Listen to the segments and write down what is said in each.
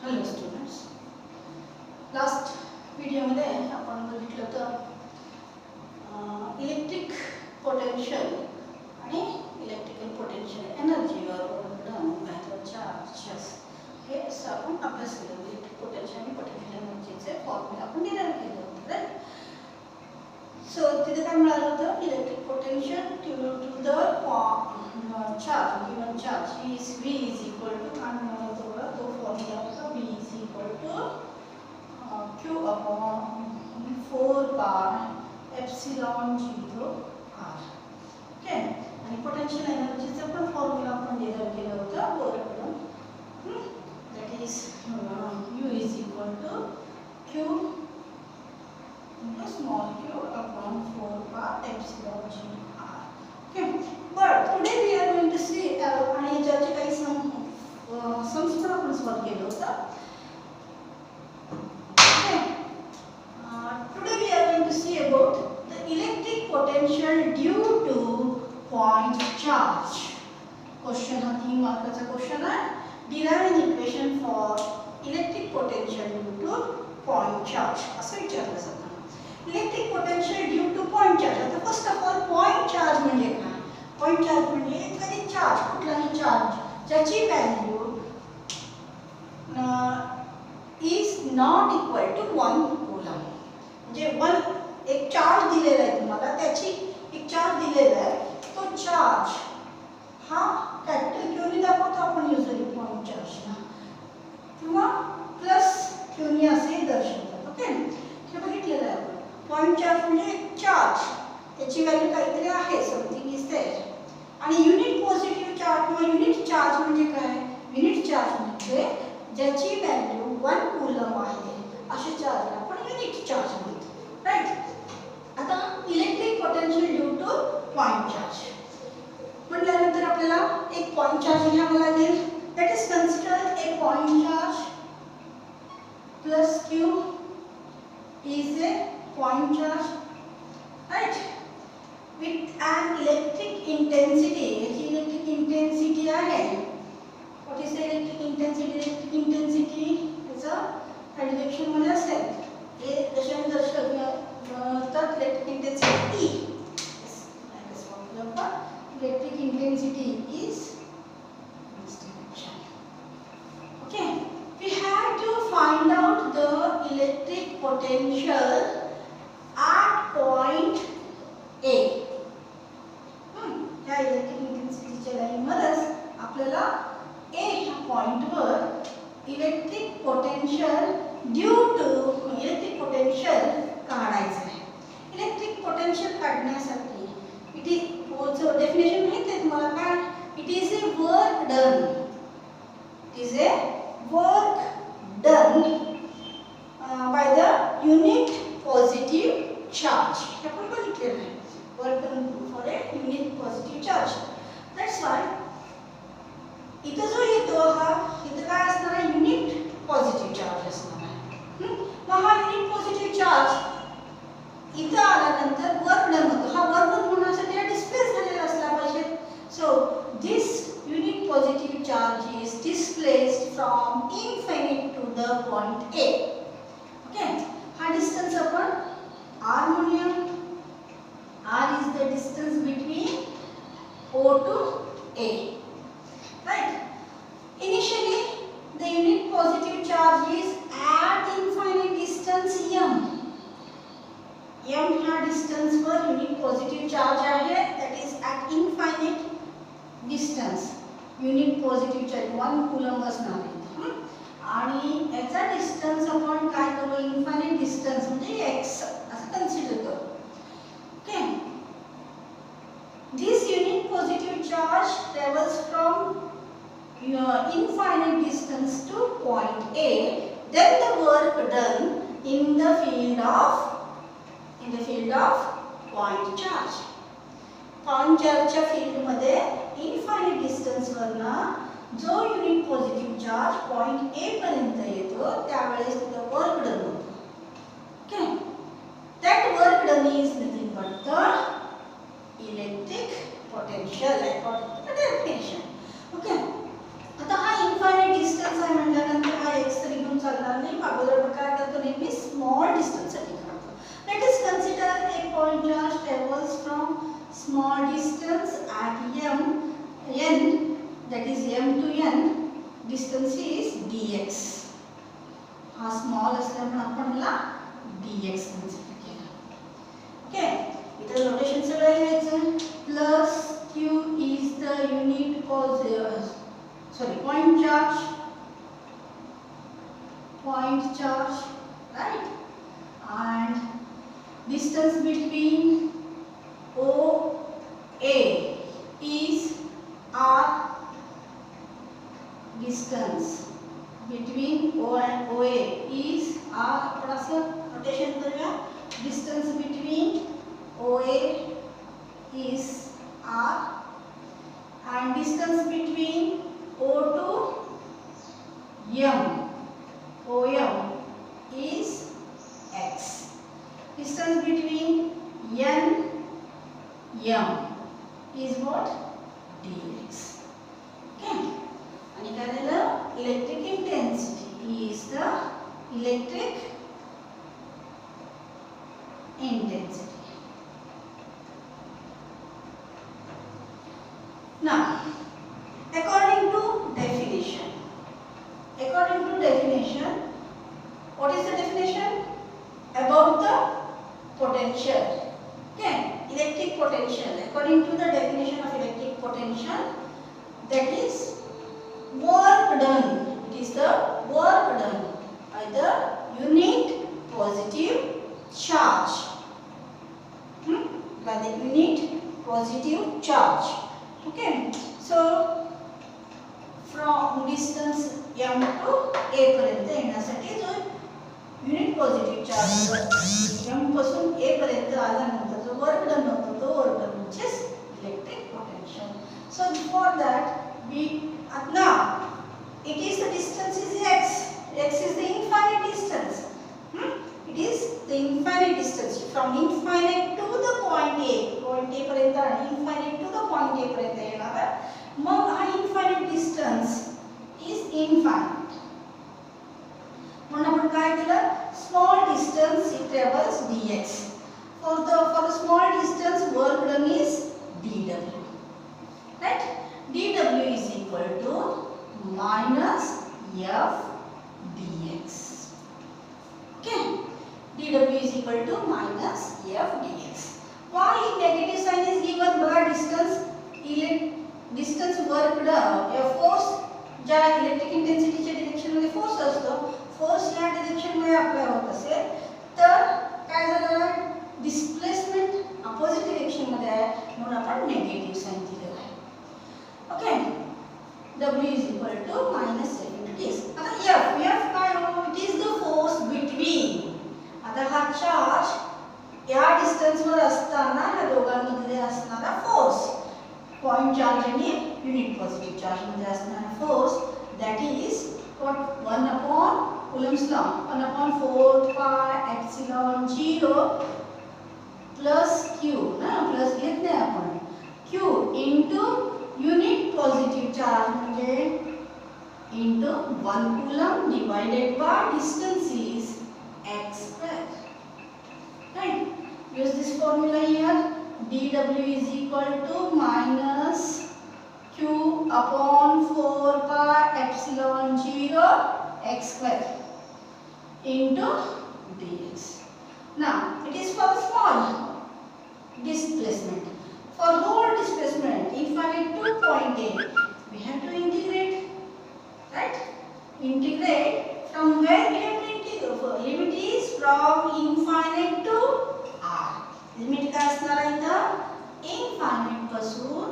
Hello students, last व्हिडिओमध्ये आपण बघितलं होतं इलेक्ट्रिक पोटेन्शियल आणि इलेक्ट्रिकल पोटेन्शियल एनर्जीवर अवलंबून मेथड चार्जेस हे असं आपण अभ्यास केला. इलेक्ट्रिक पोटेन्शियल आणि पोटेन्शियल एनर्जीचे फॉर्म्युला आपण डिराईव्ह केले होते, राईट. सो तिथे काय मिळालं होतं, electric potential due to the charge given charge is V is equal to काय मिळालं होतं बघा, तो फॉर्म्युला होता V is equal to Q upon 4 pi epsilon 0 R. Okay, आणि पोटेन्शियल एनर्जीचं पण फॉर्म्युला आपण डिराईव्ह केलं होतं वरकडून, that is U is equal to Q into small q upon 4 pi epsilon 0 r. Okay, but today we are going to see आणि याचे काही सम्स पण आपण सॉल्व केलं होतं. Okay, today we are going to see about the electric potential due to point charge. Question हा 3 मार्काचा question आहे. Derive an equation for electric potential due to point charge असं विचारलं जातं. Electric potential due to point charge. आता first of all point charge म्हणजे काय? Point charge म्हणजे एखादी चार्ज, कुठलाही चार्ज ज्याची value is not equal to 1 coulomb. म्हणजे एक चार्ज दिलेला आहे तुम्हाला, त्याची एक चार्ज दिलेला आहे, तो चार्ज हा कॅपिटल क्यूनी दाखवतो आपण युजली पॉइंट चार्जला, किंवा प्लस क्यूनी असे दर्शवतात. ओके, हे बघितलेलं आहे आपण. पॉइंट चार्ज म्हणजे एक चार्ज, त्याची व्हॅल्यू काहीतरी आहे, समथिंग इज देयर. आणि युनिट पॉझिटिव्ह चार्ज किंवा युनिट चार्ज म्हणजे काय? युनिट चार्ज म्हणजे ज्याची व्हॅल्यू 1 कूलम आहे, अशा चार्जला आपण युनिट चार्ज म्हणतो, राईट. आता electric potential due to point charge म्हटल्यानंतर आपल्याला एक पॉइंट चार्ज घ्यावा लागेल. That is consider A point charge plus Q is a point charge, right, with an electric intensity. याची electric intensity आहे. What is the electric intensity? Electric intensity याचा direction मध्ये असेल, हे कशाने दर्शवतात? electric intensity E. Electric intensity is this direction. Okay, we have to find out the electric potential at point A. या electric इंटेन्सिटीच्या लाईनमध्येच आपल्याला A ह्या पॉइंटवर electric potential due to electric potential काढायचं आहे. इलेक्ट्रिक पोटेन्शियल काढण्यासाठी इट इज डेफिनेशन माहिती आहे तुम्हाला काय? It is a work done. It is a work done by the unit positive charge. हे आपण बघितलेलं आहे. Work done for a unit positive charge. That's why इथं जो येतो हा, इथं काय असणार आहे? युनिट पॉझिटिव्ह चार्ज असणार आहे. मग हा युनिट पॉझिटिव्ह चार्ज इथं आल्यानंतर वर्क डन होतो. हा वर्क डन होण्यासाठी हा डिस्प्लेस झालेला असला पाहिजे. So this unit positive charge is displaced from infinite to the point A. Okay, हा distance आपण R म्हणूया. R is the distance between O to A, right. Initially the unit positive charge is at infinite distance m. m ह्या distance वर unit positive charge आहे, that is at infinite distance. Unit positive charge 1 coulomb असणार आहे. आणि याचा distance आपण काय करू? इन्फायनाइट डिस्टन्स म्हणजे x असं कन्सिडर करू. Okay, this unit positive charge travels from infinite distance to point A. Then the work done in the field of point charge. Point चार्जच्या फील्डमध्ये इन्फायनाइट डिस्टन्स वरना जो unit positive charge point A पर्यंत येतो, त्यावेळेस तिथं work done होतो. Okay, that work done is nothing but the electric potential according to the definition. Okay, आता हा इन्फायनाइट डिस्टन्स आहे म्हटल्यानंतर हा x तरी point charge travels from small distance at n, that is m to n, distance is dx. हा small असल्यामुळे आपण ह्याला dx कन्सिडर केला. ओके, इथे रोटेशन सगळं लिहायचं. Plus q is the unit point charge, right? And distance between OA is r. Distance between O and OA is r. आपण असं रोटेशन करूया. Distance between OA is r and distance between O to OM is x. Distance between n m is what? dx. Okay. And the electric intensity is the electric intensity. Now, according to definition, what is the definition? About the potential. Okay, electric potential. According to the definition of electric potential, that is work done. It is the work done by the unit positive charge. By the unit positive charge. Okay, so from distance m to a पर्यंत येण्यासाठी जो unit positive charge m पासून a पर्यंत आल्यानंतर जो work done होतो तो work done म्हणजे electric potential. So for that we now it is the distance is x. X is the infinite distance. It is the infinite distance from infinite to the point A. Point A पर्यंत आणि infinite to the point A पर्यंत येणार आहे. मग हा infinite distance is infinite. म्हणून आपण काय केलं? Small distance it travels dx. For the small distance work done is dw. Right? dw is equal to minus f dx. Okay? dw is equal to minus f dx. Why negative sign is given? बघा distance work done, force ज्या electric इंटेन्सिटीच्या direction मध्ये force असतो, force या direction मध्ये apply होत असेल तर काय झालं? डिस्प्लेसमेंट अपोजिट डायरेक्शन मध्ये आहे म्हणून आपण नेगेटिव्ह साइन दिलेला आहे. Okay, w is equal to minus f into dx. आता f काय हो? It is the force between. आता हा चार्ज या डिस्टन्स वर असताना या दोघांमध्ये असणारा फोर्स, पॉइंट चार्ज आणि युनिट पॉझिटिव्ह चार्ज मध्ये असणारा force, that is what 1 upon Coulomb's law, 1 upon 4 pi epsilon 0 plus q ना, प्लस घेत नाही आपण, q into unit positive charge म्हणजे into 1 coulomb divided by distance is x square. Right? Use this formula here. dw is equal to minus q upon 4 pi epsilon 0 x square into dx. Now it is for small displacement. For whole displacement infinite to point A, we have to integrate, right? Integrate from where we have to integrate. Limit is from infinite to r. Limit काय असणार आहे इथं? infinite पासून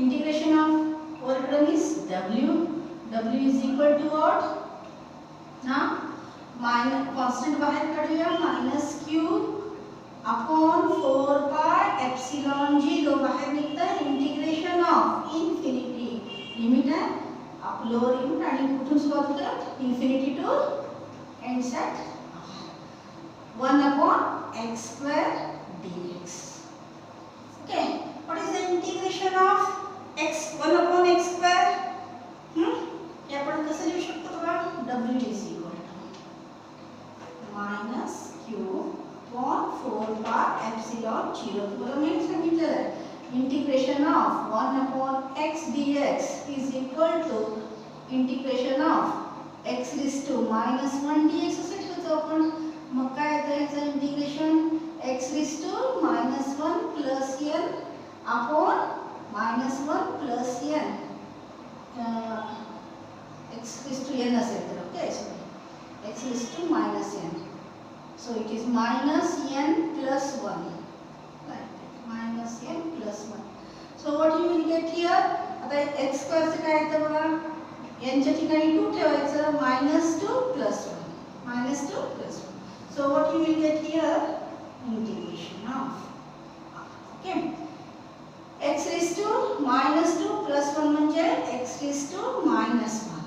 integration of work done is w is equal to what? Now minus constant बाहेर काढूया, minus q upon 4 pi epsilon 0 बाहेर निघतं, integration of infinity, limit आहे आप लोअर लिमिट आणि कुठून सुरुवात होतं? infinity to ends at 1 upon x square dx. Okay, what is the integration of x 1 upon x square? हे आपण कसं लिहू शकतो बघा? w is equal to minus q epsilon 0. तुम्हाला मी सांगितलेलं आहे integration of 1 upon x dx is equal to integration of x raised to minus 1 dx असे ठेवतो आपण. मग काय येतं याचं integration x raised to minus 1 plus n upon minus 1 plus n x raised to n असेल तर okay sorry x raised to minus n. So it is minus n plus 1 like that minus n plus 1. So what you will get here आता x square चे काय येतं बघा n च्या ठिकाणी 2 ठेवायचं minus 2 plus 1 minus 2 plus 1. So what you will get here integration of okay x raised to minus 2 plus 1 म्हणजे x raised to minus 1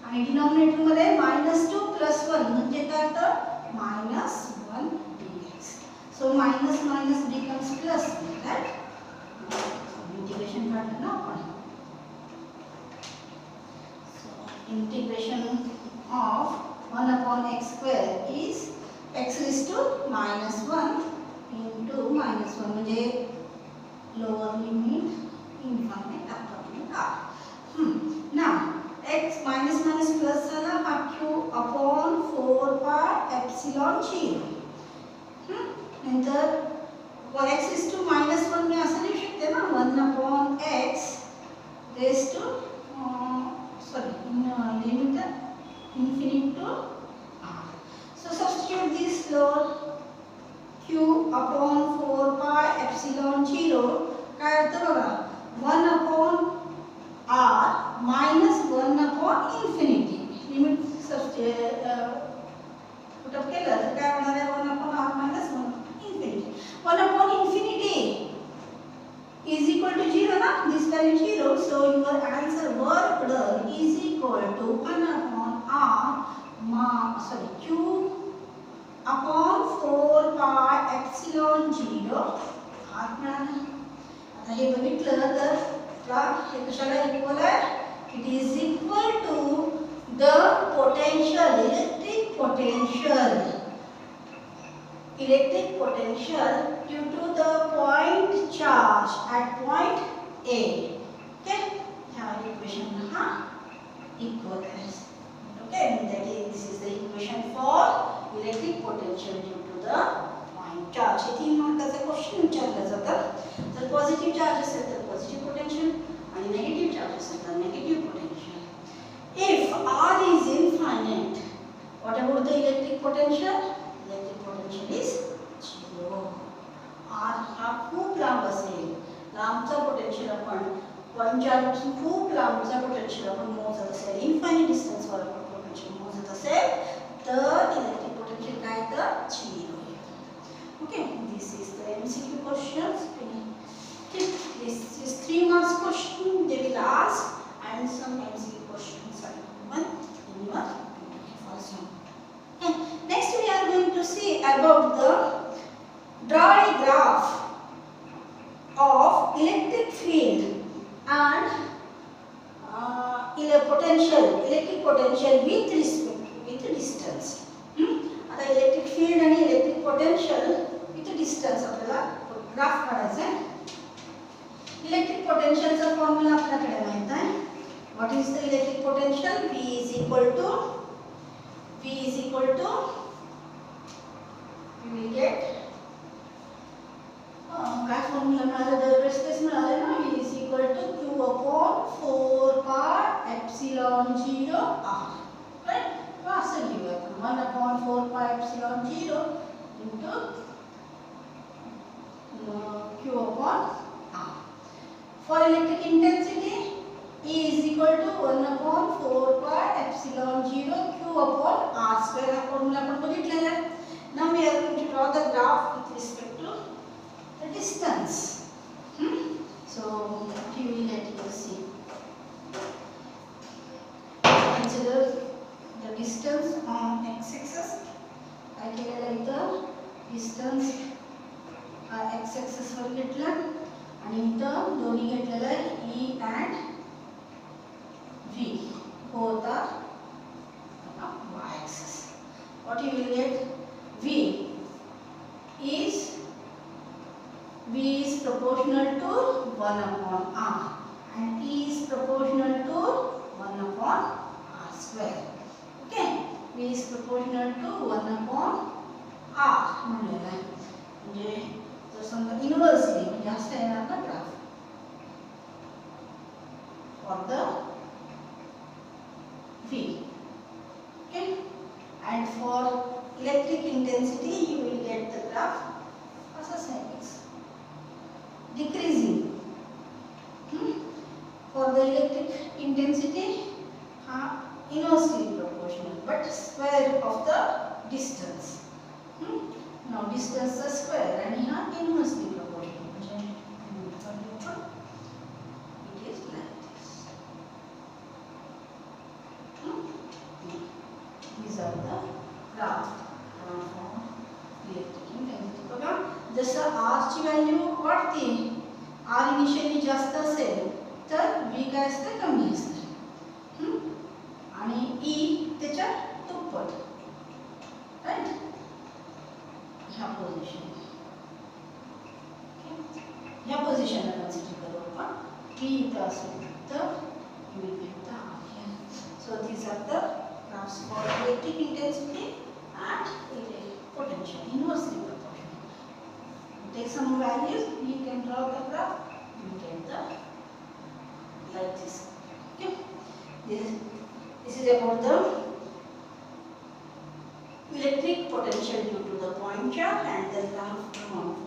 आणि डिनॉमिनेटर मध्ये minus 2 plus 1 म्हणजे काय होतं minus 1 dx. So minus minus becomes plus, right? Integration काढलं ना आपण. So integration of 1 upon x square is x raised to minus 1 into minus 1 म्हणजे lower limit infinite upper limit. Now x minus minus plus झाला हा q upon 4 pi epsilon 0. नंतर x raised to minus 1 मी असं लिहू शकते ना 1 upon x raised to limit infinite to r. So substitute this lower q upon 4 pi epsilon 0 काय होतं बघा 1 upon r minus 1 upon infinity. Limit put up केलं तर काय होणार आहे 1 upon r minus 1 upon infinity. 1 upon infinity is equal to 0 ना this value 0. So your answer work done is equal to 1 upon r q upon 4 pi epsilon 0 r मिळालं. आता हे बघितलं तर हे कशाला इक्वल आहे it is equal to the potential electric potential due to the point charge at point A. Okay, ह्या equation हा equal is okay that is this is the equation for electric potential due to the point charge. हे 3 मार्काचा question विचारला जातात. जर positive charge असेल तर positive potential आणि नेगेटिव्ह चार्ज असेल तर negative potential. If R is infinite, what about the electric potential? Electric potential is 0. R हा खूप लांब असेल, लांबचा पोटेन्शियल आपण पॉइंट चार्जपासून खूप लांबचा पोटेन्शियल आपण मोजत असेल, इन्फायनाइट डिस्टन्स वर आपण पोटेन्शियल मोजत असेल तर इलेक्ट्रिक पोटेन्शियल काय तर 0 येईल. Okay, this is the MCQ questions. This is 3 marks question they will ask and some MCQ questions are given in your also. Okay. Next we are going to see about the draw a graph of electric field and electric potential with respect with distance. आता electric field आणि electric potential with distance आपल्याला graph काढायचा आहे. Electric पोटेंशियलचा formula आपल्याकडे माहित आहे. What is the electric potential V is equal to we will get काय formula मिळाला दरवेळेस तेच मिळाले ना V is equal to Q upon 4 pi epsilon 0 R. Right असं लिहूया आपण 1 upon 4 pi epsilon 0 into Q upon R. For electric intensity E is equal to 1 upon 4 pi epsilon 0 Q upon R square. हा formula आपण बघितलेला आहे. Now we are going to draw the graph with respect to the distance. So what you will get here, see. Consider the distance on x-axis. I केलेला इथं distance x-axis वर घेतला आणि इथं दोन्ही घेतलेलं आहे E and V both are y-axis. What you will get V is 1 upon R, and E is proportional to 1 upon R square. Okay, V is proportional to 1 upon R म्हणलेला आहे. म्हणजे जर समजा इनव्हर्सली म्हणजे असं येणार ना graph for the V. Okay, and for electric intensity you will get the graph as a sinus decreasing. For the electric intensity inversely proportional but square of the distance. Now distance is square and here inversely proportional. It is like this. These are the graph for electric intensity. बघा जसं R ची value वाढते, R initially जास्त असेल तर V काय असते कमी असते आणि E त्याच्या दुप्पट. राईट, ह्या पोझिशन ह्या पोझिशनला कन्सिडर करू आपण. V इथं असेल तर you will get the R here. So these are the graphs for electric intensity and potential inversely proportional. Take some values, you can draw the graph, you get the like this. Okay, this is about the electric potential due to the point charge and the graph amount